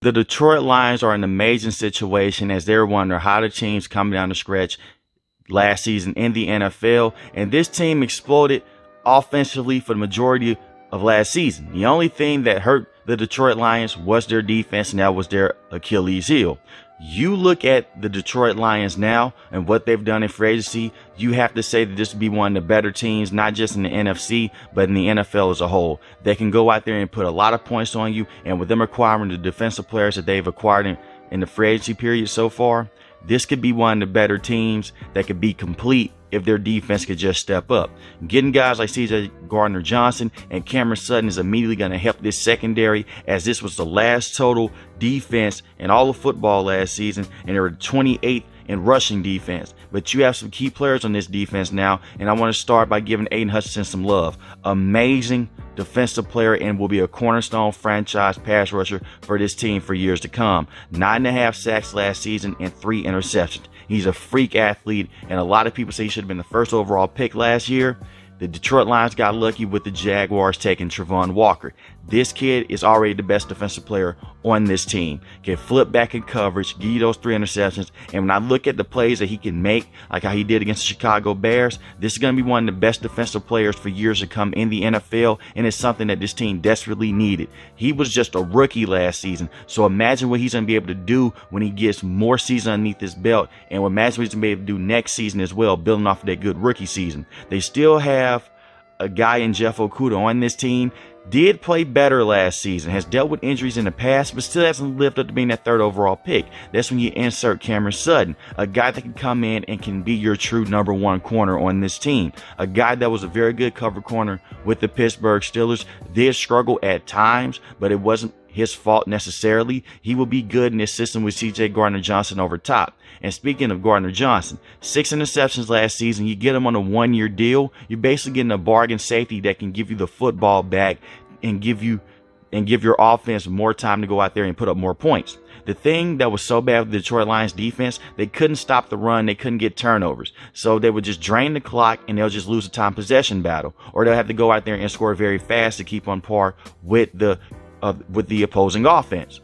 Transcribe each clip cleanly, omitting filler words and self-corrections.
The Detroit Lions are in an amazing situation as they're one of the hotter teams coming down the stretch last season in the NFL, and this team exploded offensively for the majority of last season. The only thing that hurt the Detroit Lions was their defense, and that was their Achilles heel. You look at the Detroit Lions now and what they've done in free agency, you have to say that this would be one of the better teams, not just in the NFC, but in the NFL as a whole. They can go out there and put a lot of points on you, and with them acquiring the defensive players that they've acquired in the free agency period so far, this could be one of the better teams that could be complete if their defense could just step up. Getting guys like C.J. Gardner-Johnson and Cameron Sutton is immediately going to help this secondary, as this was the last total defense in all of football last season, and they were 28th in rushing defense. But you have some key players on this defense now, and I want to start by giving Aiden Hutchinson some love. Amazing defensive player and will be a cornerstone franchise pass rusher for this team for years to come. 9.5 sacks last season and 3 interceptions. He's a freak athlete, and a lot of people say he should have been the first overall pick last year. The Detroit Lions got lucky with the Jaguars taking Travon Walker. This kid is already the best defensive player on this team. Can flip back in coverage, give you those 3 interceptions. And when I look at the plays that he can make, like how he did against the Chicago Bears, this is going to be one of the best defensive players for years to come in the NFL, and it's something that this team desperately needed. He was just a rookie last season, so imagine what he's going to be able to do when he gets more season underneath his belt, and imagine what he's going to be able to do next season as well, building off of that good rookie season. They still have a guy in Jeff Okudah on this team. Did play better last season, has dealt with injuries in the past, but still hasn't lived up to being that 3rd overall pick. That's when you insert Cameron Sutton, a guy that can come in and can be your true number 1 corner on this team. A guy that was a very good cover corner with the Pittsburgh Steelers. Did struggle at times, but it wasn't his fault necessarily. He will be good in this system with C.J. Gardner-Johnson over top. And speaking of Gardner-Johnson, 6 interceptions last season. You get him on a 1-year deal. You're basically getting a bargain safety that can give you the football back and give your offense more time to go out there and put up more points. The thing that was so bad with the Detroit Lions defense, they couldn't stop the run. They couldn't get turnovers. So they would just drain the clock and they'll just lose a time possession battle. Or they'll have to go out there and score very fast to keep on par with the opposing offense.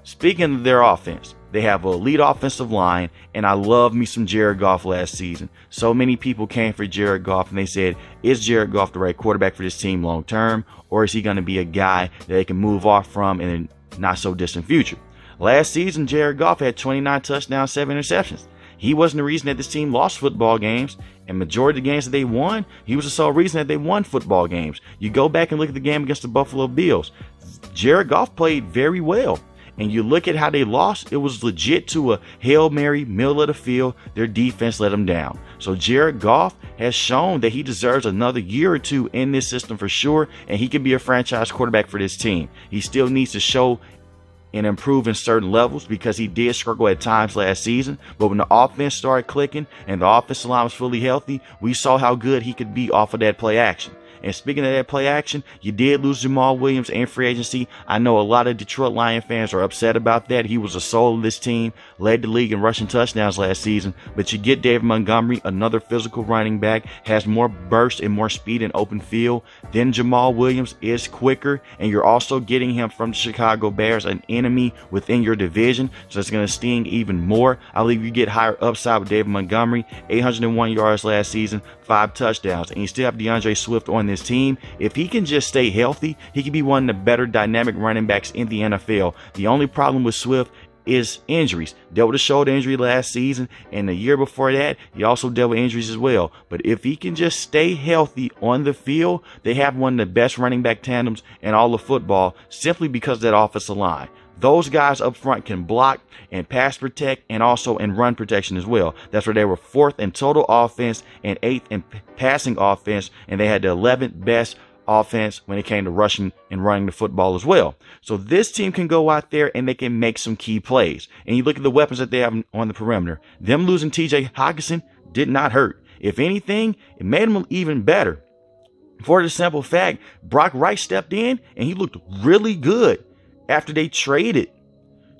Speaking of their offense, they have an elite offensive line, and I love me some Jared Goff last season. So many people came for Jared Goff, and they said, is Jared Goff the right quarterback for this team long term, or is he going to be a guy that they can move off from in a not so distant future? Last season, Jared Goff had 29 touchdowns, 7 interceptions. He wasn't the reason that this team lost football games, and majority of the games that they won, he was the sole reason that they won football games. You go back and look at the game against the Buffalo Bills. Jared Goff played very well. And you look at how they lost, it was legit to a Hail Mary, middle of the field. Their defense let them down. So Jared Goff has shown that he deserves another year or 2 in this system for sure, and he can be a franchise quarterback for this team. He still needs to show and improve in certain levels because he did struggle at times last season. But when the offense started clicking and the offensive line was fully healthy, we saw how good he could be off of that play action. And speaking of that play action, you did lose Jamal Williams in free agency. I know a lot of Detroit Lion fans are upset about that. He was the soul of this team, led the league in rushing touchdowns last season. But you get David Montgomery, another physical running back, has more burst and more speed in open field. Then Jamal Williams is quicker, and you're also getting him from the Chicago Bears, an enemy within your division. So it's going to sting even more. I believe you get higher upside with David Montgomery, 801 yards last season, 5 touchdowns. And you still have DeAndre Swift on this team. If he can just stay healthy, he can be one of the better dynamic running backs in the NFL. The only problem with Swift is injuries. Dealt with a shoulder injury last season, and the year before that, he also dealt with injuries as well. But if he can just stay healthy on the field, they have one of the best running back tandems in all of football simply because of that offensive line. Those guys up front can block and pass protect and also in run protection as well. That's where they were 4th in total offense and 8th in passing offense, and they had the 11th best offense when it came to rushing and running the football as well. So this team can go out there and they can make some key plays. And you look at the weapons that they have on the perimeter. Them losing TJ Hockenson did not hurt. If anything, it made them even better. For the simple fact, Brock Wright stepped in and he looked really good after they traded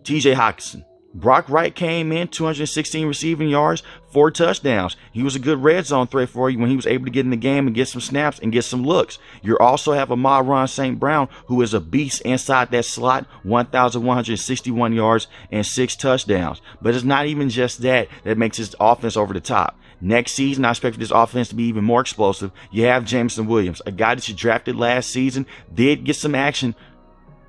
TJ Hockenson. Brock Wright came in, 216 receiving yards, 4 touchdowns. He was a good red zone threat for you when he was able to get in the game and get some snaps and get some looks. You also have Amon-Ra St. Brown, who is a beast inside that slot, 1,161 yards and 6 touchdowns. But it's not even just that makes his offense over the top. Next season, I expect for this offense to be even more explosive. You have Jameson Williams, a guy that you drafted last season, did get some action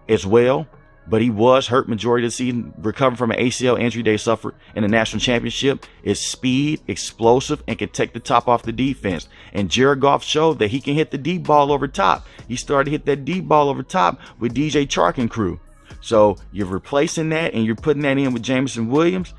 as well, but he was hurt majority of the season, recovering from an ACL injury they suffered in the national championship. Is speed, explosive, and can take the top off the defense. And Jared Goff showed that he can hit the deep ball over top. He started to hit that deep ball over top with DJ Chark and crew. So you're replacing that and you're putting that in with Jameson Williams.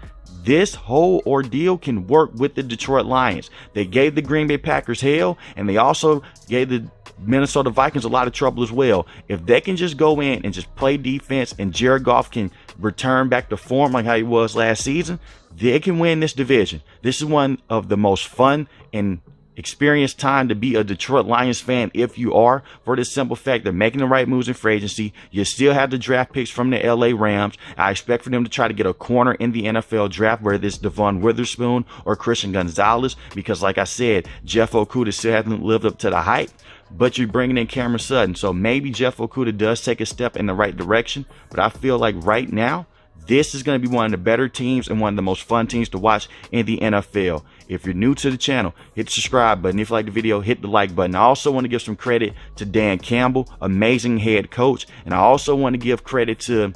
This whole ordeal can work with the Detroit Lions. They gave the Green Bay Packers hell, and they also gave the Minnesota Vikings a lot of trouble as well. If they can just go in and just play defense and Jared Goff can return back to form like how he was last season, they can win this division. This is one of the most fun and experienced time to be a Detroit Lions fan if you are, for the simple fact that making the right moves in free agency. You still have the draft picks from the LA Rams. I expect for them to try to get a corner in the NFL draft, whether it's Devon Witherspoon or Christian Gonzalez, because like I said, Jeff Okudah still hasn't lived up to the hype. But you're bringing in Cameron Sutton, so maybe Jeff Okudah does take a step in the right direction. But I feel like right now, this is going to be one of the better teams and one of the most fun teams to watch in the NFL. If you're new to the channel, hit the subscribe button. If you like the video, hit the like button. I also want to give some credit to Dan Campbell, amazing head coach. And I also want to give credit to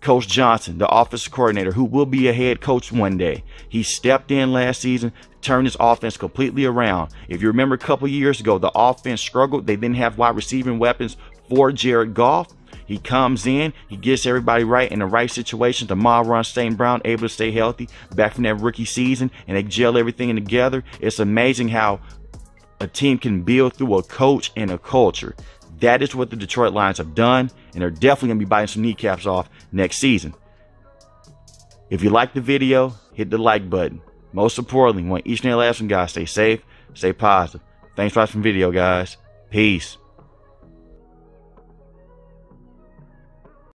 Coach Johnson, the offensive coordinator, who will be a head coach one day. He stepped in last season, turned his offense completely around. If you remember a couple years ago, the offense struggled. They didn't have wide receiving weapons for Jared Goff. He comes in, he gets everybody right in the right situations. Amon-Ra St. Brown able to stay healthy back from that rookie season, and they gel everything together. It's amazing how a team can build through a coach and a culture. That is what the Detroit Lions have done, and they're definitely going to be biting some kneecaps off next season. If you like the video, hit the like button. Most importantly, want each and every last one, guys, stay safe, stay positive. Thanks for watching the video, guys. Peace.